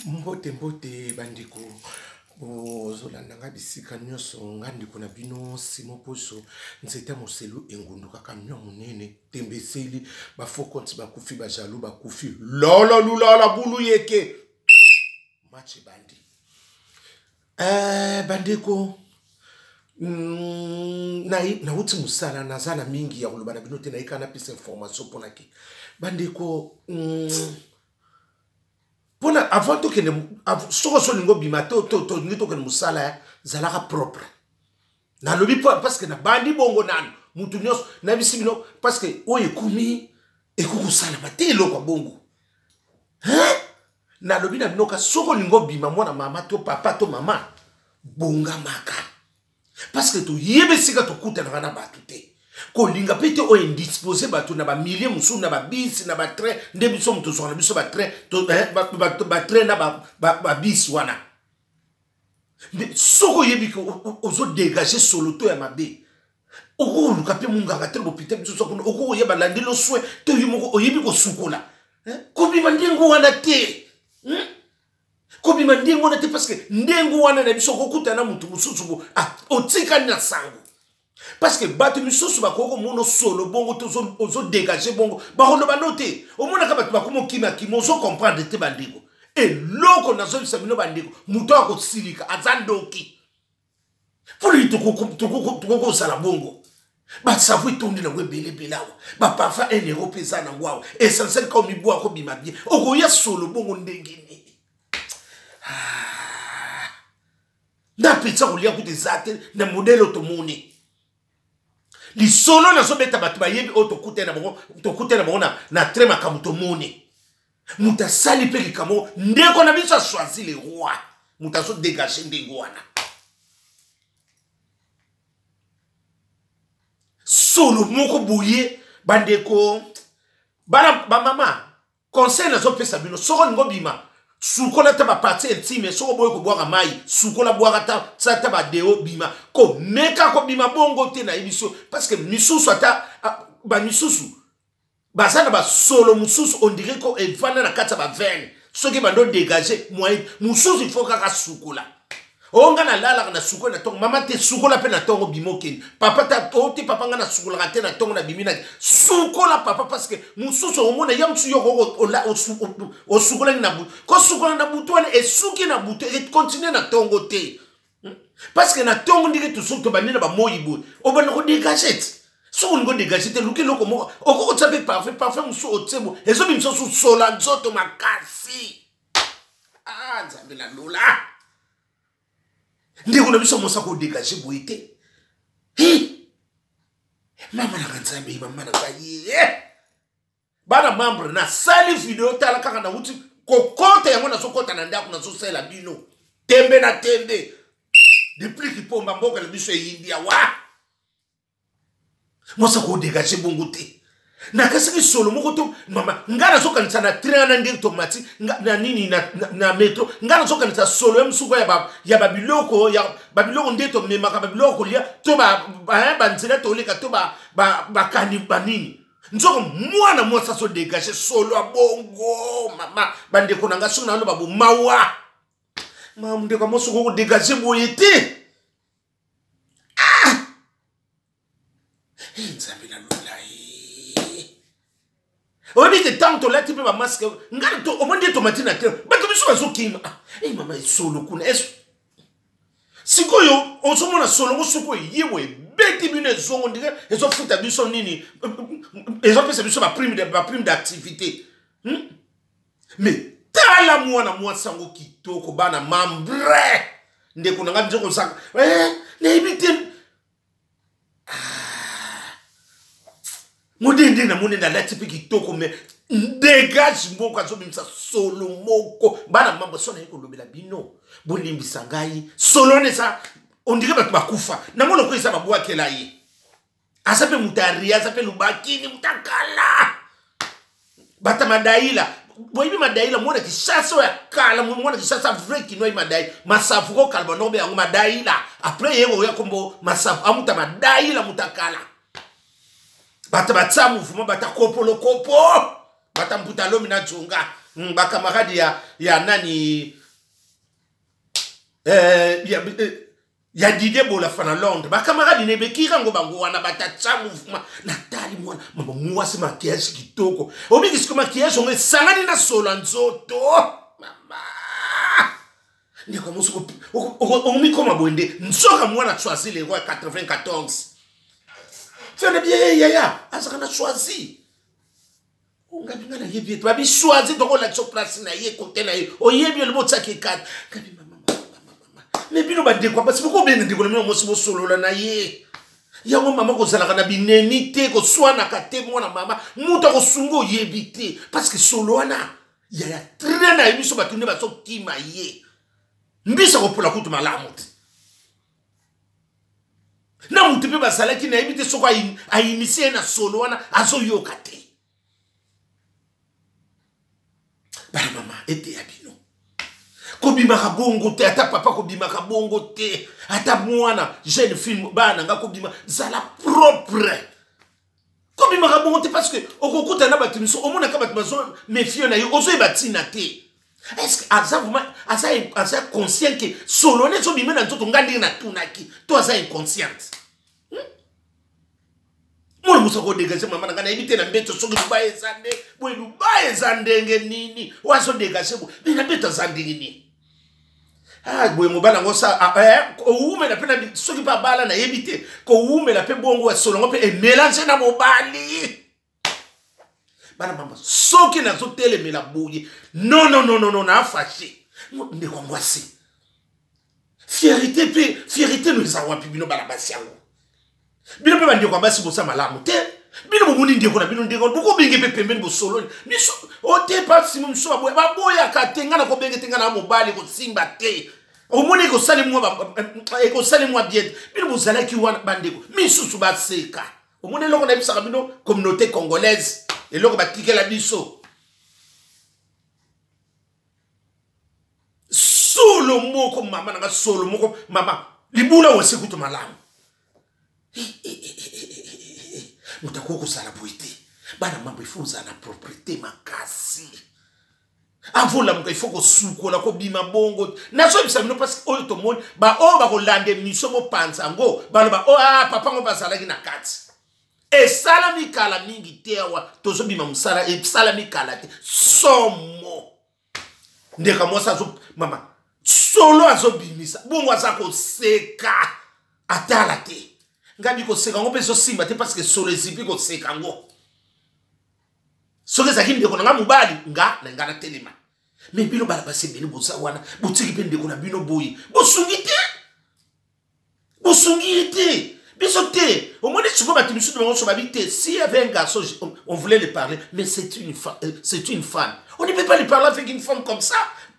Mbote mbote bandiko ozolanda nga bisika nyonso nga ndiko na bino Simon Poso nzeta moselu engundu kaka mwa munene tembeseli bafokonti bakufi bajalu bakufi lolo lulala bulu yeke match bandi bandiko na uti musala nazana mingi ya kulubana bino te na ikana pisa information ponaki bandiko Pona avant que ne soko ningo bima to ngito que musala zalaka propre na lobi parce que na bandi bongo nan mutu nyos na bisimino parce que oye kumi ekukusala matelo kwa bongo na lobi na binoka soko ningo bima mwana mama to papa to mama bonga maka parce que to yebe sika to kuta na batu te ko linga pete o indisposé batu na ba milliers musu na ba bis na ba train ndebiso mutu so na biso ba train to ba train na ba bis wana mais soko yebi ko ozo dégager solo to ya mabe oko luka pe munga te bo pite biso soko oko yeba landelo soin to yimo oyebi ko sukola ko bi mandingo wana te ko bi mandingo wana te parce que ndengo wana na biso ko kutana mutu mususu bo otika na sango. Parce que batu misusu bakoko mono solo bongo tozo ozo dégager bongo bakono banote omona ka batu bakomo kima ozo comprendre te bandiko et loko nazo bisabino bandiko muto akosilika azandoki pour lui toko sala bongo ba savu tondi na webele belawa ba parfa en Europe za na ngwawo essentiel ka mibu akobima bien okoya solo bongo ndengini na pizza kolia ku desate na modèle automoni li solo na sobeta batu bayebi o tokute na bongo na trema kamuto moni muta sali pe likamo ndeko na biso choisi le roi muta so dégager ndengo wana solo moko boye bandeko bana ba mama conseil na zo pesa bino soko ngo bima sukola ta ba partie intime soko boye ko boaka mai sukola boaka ta ba deo bima ko meka ko bima bongo te na ebiso parce que misusu ata ba misusu bazana ba solo mususu on dirait ko evana na kata ba veine soki bando dégager moi mususu il faut kaka sukola onga na lala na sukola na tongo mama te sukola pe na tongo bimoken papa ta oti papa nga na sukola te na tongo na bimina sukola papa parce que mususu omona yamsu yoko o sukola na butu ko sukola na butu wana esuki na butu et continuer na tongo te parce que na tongo ndike to suko banina ba moyibo obana ko dégager so ngo dégager te luki loko mo oko tsape parfait musu otsebo ezo bimso su sola nzoto makasi nzambe la lola ndeko na biso mosa ko dégager boité mama na kanzambe mama na kaye bana membre na sali video tala kaka na uti kokota yango na sokota na ndako na so sela bino tembe na tembe depuis ki pomba mboka le biso India wa mosa ko dégager bongo te na kasi solo moko to mama ngana so kanisa na train na ndenge tomati na nini na metro ngana so kanisa solo msuko ya babiloko ndeto memaka babiloko lia to ba nzela to leka to ba kani banini nzoko mwana mwasa so dégager solo abongo mama bandeko nanga so na lo babu mawa mama ndeko moso ko dégager boyete nzambe na obi te tanto la tipe ba masque ngana to omonde tomati na terre ba to biso bazo kima mama solo kuna sikoyo osomona solo musuko yewe beti bino zongo ndike ezo futa biso nini ezo pesa biso ba prime d'activité mais tala mwana sango kitoko bana membre ndeko nanga njoko saka na ebite modende na monenda la tipe kitoko mais dégage moko azo bimisa solo moko bana mambo sona yiko lobela bino bolimbisa ngai solo ne sa on dirait batu bakufa na mono ko isa babwa kela yi asape mutaria asape lubakini mutakala bata madaila boyibi madaila mona ki chasso ya kala mona ki chassa vrai ki noi madai masafu ko kalba nobe yango madaila après yego ya kombo masafu amuta madaila mutakala bata batsa mouvement bata kopolo kopo bata mputa lomi na jonga ba camarade ya nani ya Didier Bola fana Londres ba camarade ne bekira ngo bango wana batacha mouvement natali mwana mama mwasi makiage kitoko obi kisiko makiage on sangani na solo nzoto mama ndiko musuko omi koma boende nsoka mwana choisi le roi 94 fais bien ya azaka choisi on gabi ngana yebi to abi choisi donc la cho place na ye côté na ye o yebi le motsa ke kat gabi mama mais bino ba de quoi parce que ko benga ndiko le mo solo la na ye yango mama ko zala kana bineni te ko swana kate mwana mama muta ko sungo yebi te parce que solo wana ya très na emiso batunde ba so kima ye mbisa ko pola kutu malamu te na mutu pe basala ki na yebi te soko a initier na solo wana azo yoka te bana mama ete ya bino ko bimaka bongo te ata papa ko bimaka bongo te ata mwana jeune film bana nga ko bima zala propre ko bimaka bongo te parce que okokuta na batimiso omona ka batimaso méfier na yo ozo batina te. Est-ce que Aza conscient que solo ne so bimena nzoto ngandi na tunaki to Aza inconscient mwana musa ko dégager mama na kana ebite na mbeto soki dubaye zande bwe dubaye zande ngenini waso dégager bo bina mbeto zande nini bwe mobala ngosa ko ume na pena soki pa bala na ebite ko ume na pe bongo wa solo ngope e mélanger na mobali bana mama soki na zo telemela boye non na fâché ne ko ngwasi fierté nous a wapi bino bala basiango bino pe bandi ko basi bosa malamu te bino mumuni ndiko na bino ndiko buko benge pe pembeni bo solo ni so o te pa simu so ba boya ka tenga na ko benge tenga na mobali ko simba te o moni ko sali mwa bien bino bozala ki wana bandeko misusu ba seka o moni loko na bisaka bino communauté congolaise et loko ba tikela biso solo moko mama na solo moko mama libula wose kuto malamu mutakoko sala boite bana mambo ifuza na propriété makasi avola muka ifoko suko la ko bima bongo na so bisa no parce que to monde ba o ba ko lande miso mo panza ngo ba papa ngo basala ki na kati e sala mi kala mingi tewa to so bima musala e sala mi kala te somo ndeka mosa zo mama solo azo bimisa bongo azako seka atala te ngabi ko seka ngo peso simba te parce que solo ezipi ko seka ngo soke zakini ndeko nga mubali nga na ngana telema mais bino bala basi bini boza wana botiki pe ndeko na bino boyi bosungite biso te au moins tu vas battre sur le babité s'il y avait un garçon on voulait le parler mais c'est une femme on ne peut pas lui parler avec une femme comme ça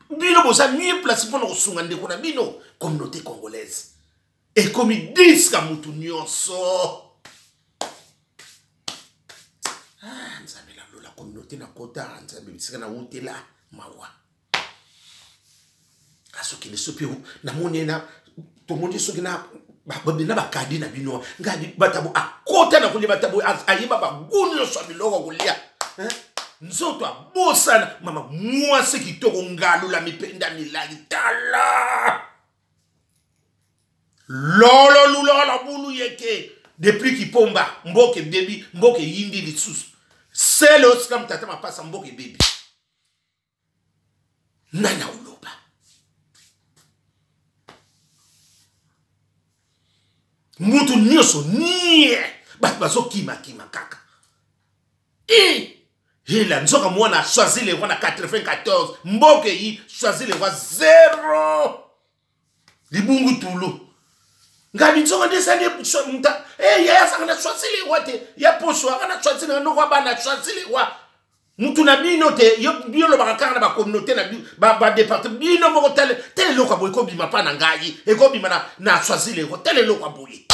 bino boza mieux placé pour nous sunga ndeko na bino communauté congolaise et comme ils disent ka mutu nyonso la communauté na kota nzambe bisika na utela mawa asoki ne sopi na monena to mondi soki na babina bakadi na bino ngadi batabo akota na kulia batabo ayiba bagunyo so biloko kulia nzoto abosana mama mwasi kitoko ngalo la mipenda milagi tala lolo lulola bulu yeke depuis kipomba mboke baby mboke yindi litsusu c'est le scam tata ma passe mboke baby nana uloba mutu nyoso nie bazo kima kaka la nzoka mwana choisi les rois na 94 mboke yi choisi les rois 0 libungu tulu ngabi nzoka desande muta ya sakana choisi les rois te ya poso akana choisi na no bana choisi les rois mutu na bino te yo biolo bakaka na ba communauté na ba département bino moko tele lokwa boy ko bima pa na ngai e ko bima na choisi les rois tele lokwa boy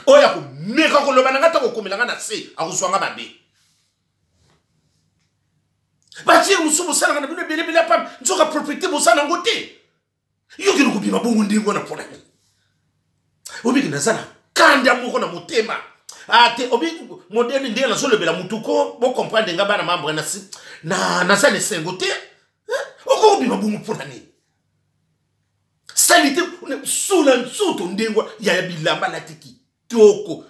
oya ko meka ko loba na ngata ko komelanga na se akuswanga babe bati musubu sana na bino bele pam nzoka propriété bosana ngote yo kino kubima bongo ndingo na pona obi kina sana kanda moko na motema ah te obi moderne ndenge na zolo bela mutuko bo comprendre nga bana membre na ça ne sengote oko bima bungu pona ni salite sula nsoto ndengwa ya bilamba la tiki toko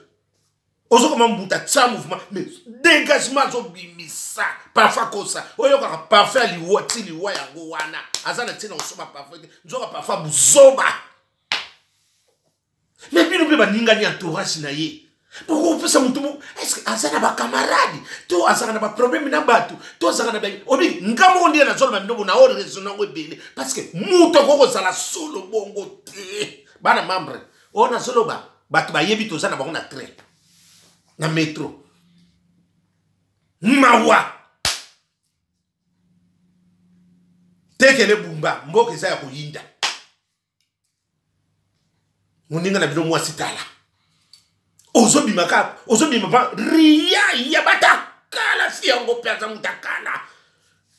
ozo koma mbuta tsa mouvement mais dégagement zo bimisa parfois kosa oyo ka parfait liwa ti liwa yango wana azana tina osoma parfait nzoka parfois buzoba mais bino pe baninga ni entourage na ye pourquoi pesa mutu est-ce que azana ba camarade to azana ba problème na batu to azana ba obi ngamo ndiye na zolo ndobo na ore raison ngo bele parce que mutu koko sala solo bongo te bana membre ona solo ba batu ba yebi to zana ba na train na metro mawa tekele bumba mboke za ya kuyinda muninga na bino mwasi tala ozobi maka ria ya batakala fiango pesa mutakala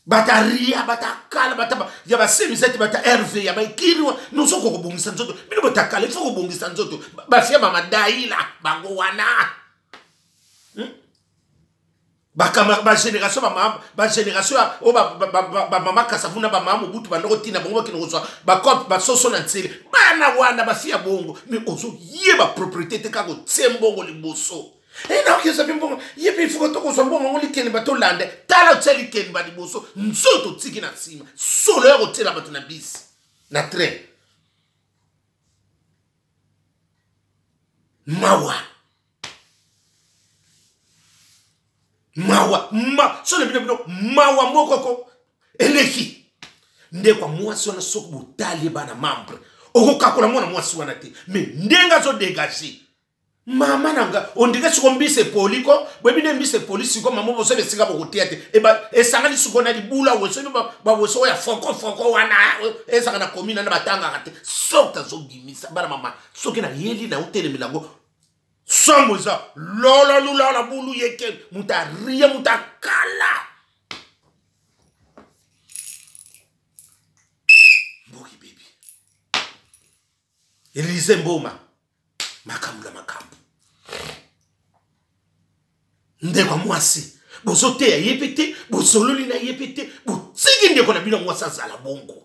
bataria batakala bataba ya ba semisete bata RV ya ba kirwa nusoko kubungisa nzoto bino batakala ifo kubungisa nzoto bafia ba madaila bango wana ba génération ba génération o ba mama kasafuna ba mama butu ba ndoko tina bongo kino so ba cop ba soso na tsele bana wana ba fia bongo mais ozo yeba propriété te kako tsembongo liboso e na ke sabi bongo yebi fuko to ko so bongo likeni ba to lande tala tseli ken ba liboso nzoto tsiki na sima solo ya ko tsela ba na bis na train so le bino mawa mokoko eleki nde kwa mwasi wana soko butali bana membre okokakola mwana mwasi wana te mais ndenga zo dégager mama nanga ondike siko mbise poliko bwebine mbise polisi ko mama boso besinga bokotiate eba esanga lisuko na libula weso ba weso ya foko wana esanga na komina na batanga kate sokta zo gimisa bana mama soki na yeli na hoteli milango Somoza, lola lula la bulu yeke, muta ria muta kala. Boki baby. Elise mboma, makambu. Nde kwa mwasi, bozote ya yepete, bozololi na yepete, botigi nde kwa nabina mwasa zala bongo.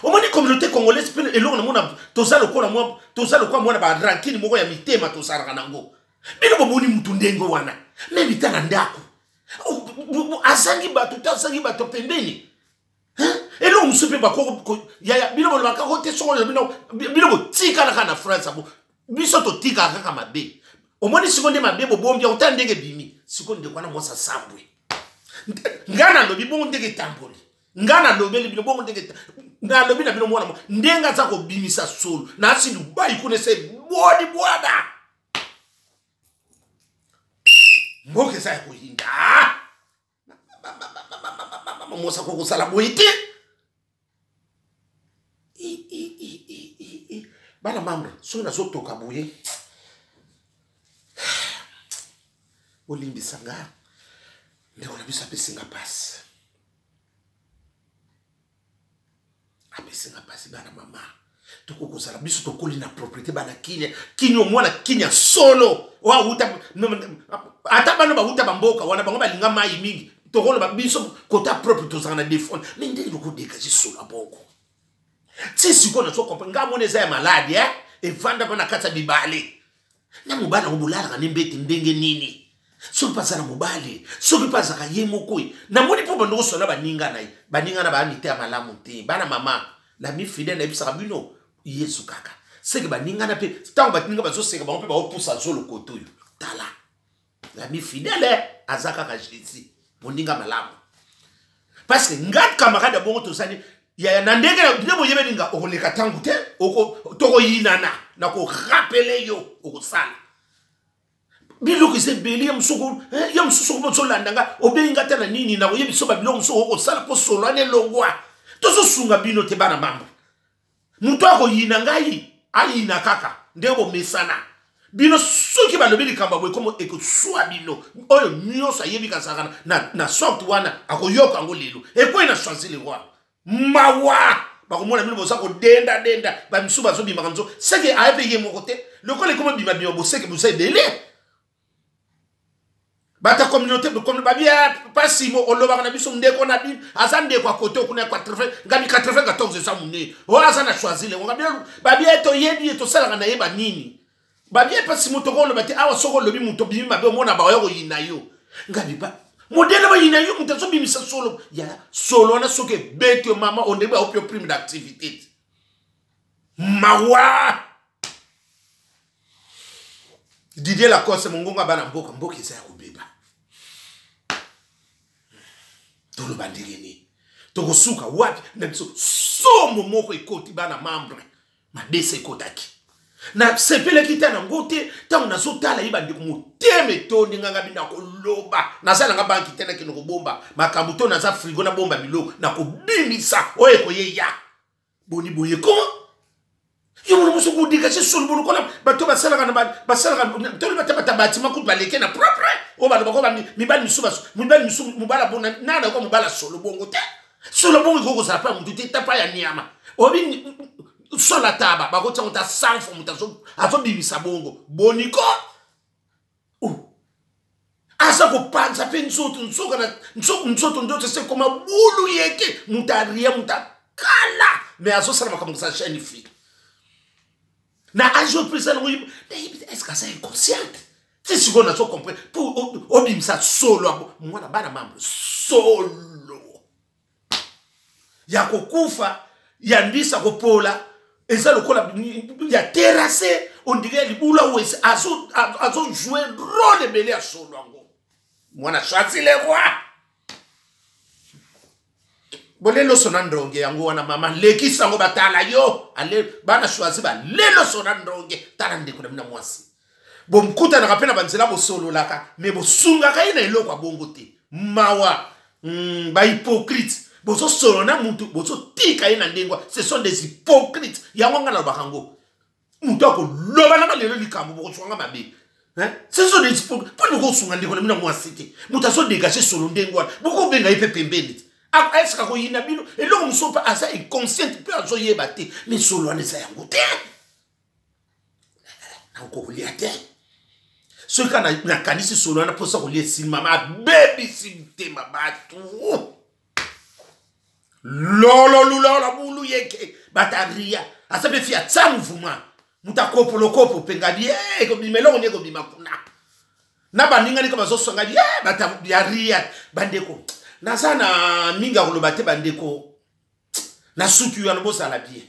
Omoni communauté congolaise pe eloko na mona tozalo kwa mwana ba rankini moko ya mitema tozalaka nango bino boboni mutu ndengo wana me bitana ndako azangi bato pembeni eloko musupe bakoko ya bino bolobaka ko te soko bino botika na kana France abo biso to tika kaka mabe omoni siko nde mabe bobombi otanda ndenge bimi siko nde kwana mosa sambwe ngana lobi bongo ndenge tamboli ngana lobeli bino bongo ndenge na lobi na bino mwana ndenga za ko bimisa solo na asidu bayi kunese bodi bwada mboke sa ko hinda mosa ko sala boite bana mamre so na so toka boye olimbi sanga ndeko na bisa pesinga passe apesinga pasi bana mama toko kozala biso tokoli na propriété bana kinyo mwana kinya solo wa uta ata bana ba uta bamboka wana bango balinga mai mingi tokolo ba biso kota propre tozana na défendre mais ndenge ko dégager solo bongo ti siko na so comprendre nga moneza ya malade e vanda bana kata bibale na mubala obulala ni mbeti ndenge nini so pasana mobali so ki pasaka yemo koi na moni po bando so na baninga na ba nite ya malamu te bana mama la mi fidèle na bisaka bino yesu kaka seke baninga na pe tango baninga bazo seka ba pe ba opusa zolo kotoyo tala la mi fidèle azaka ka Jésus moninga malamu parce que ngat camarade bongo to sani ya na ndenge na ndebo yebeninga okoleka tangu te oko toko yinana na ko rappeler yo okosala bilo ki se beli ya msuko bo solandanga obenga tana nini na oyebi so ba bilo msuko ko sala po solane longwa tozo sunga bino te bana mamba mutu ako yina ngai ayina kaka ndebo mesana bino soki ba lobeli kamba bwe komo ekoswa bino oyo nyosa yebi kasakana na sorte wana akoyoka ngo lelo ekwe na choisir le roi mawa bakomona bino bosa ko denda ba misuba zo bima kanzo seke aebe ye mokote lokole komo bima bima boseke bosai dele bata communauté comme babia pas simo oloba na biso ndeko na bin azande kwa koto kuna 80 ngami 94 ça mune o azana choisir le ngabia babia to yedi to sala na yeba nini babia pas simo to ko bati awa soko lobi muto bimi mabe mona ba yo yina yo ngabi ba modèle ba yina yo muto so bimi sa solo ya solo na soke bete mama on deba au prime d'activité mawa Didier Lacoste mongonga bana mboka eza ya kobeba tolo bandigeni toko suka wapi na biso somo moko ekoti bana membre mabese ekotaki na sepele kitana ngote tango nazotala yiba ndiko muteme toni nganga binda koloba nasala nga banki tena kino kobomba makambo to naza frigo na bomba biloko na kobimisa oye koyeya boni boye ko yo mo muso ko diga se solo bono kola bato basala kana basala kana to batata batima ku baleke na propre o ba ko ba mi bali misuba mubala bona nana ko mubala solo bongo te solo bongo ko sa pa mutu te tapa ya niama obi sola taba ba ko tsonta sanfo mutazo azo bimisa bongo boniko asa ko panza pensoto nsoka na nsoto ndo se koma bulu yeke mutaria mutakala mais azo sala comme ça chaîne fi na ajo pesa no est-ce que ça est inconsciente c'est ce qu'on a so compris pour obimisa solo mwana bana mambo solo ya kokufa ya ndisa kopola eza lokola ya terrassé on dirait libula wese azo jouer rôle belé à solo ngo mwana choisi le roi bolelo sonandronge yango wana mama leki sango batala yo ale bana choisi ba lelo sonandronge tala ndeko na mina mwasi bo mkuta na kapena banzela bo solo laka me bo sunga ka ina eloko bongo te mawa ba hypocrite bo so solo na muntu bo so tika ina ndengwa ce sont des hypocrites yango ngana bakango muntu ako loba na lelo likambo bo tswanga mabe ce sont des hypocrites pour nous sunga ndeko na mina mwasi te muta so dégager solo ndengwa boko benga ipe pembeni est-ce que vous avez dit et l'homme sont pas assez inconscient peu à soyer batté mais solo ne sait pas encore lié ce qu'on a na kanisi solo na posa lié si mama baby si tema batu lolo la bulu yeke bataria asabe fia tsa mouvement mutakopo lokopo pengadi ko bimelo ne ko bimakuna na baninga ni ko bazosonga bataria bandeko Nasana minga kolobate bandeko na sutu ya lobo sala bien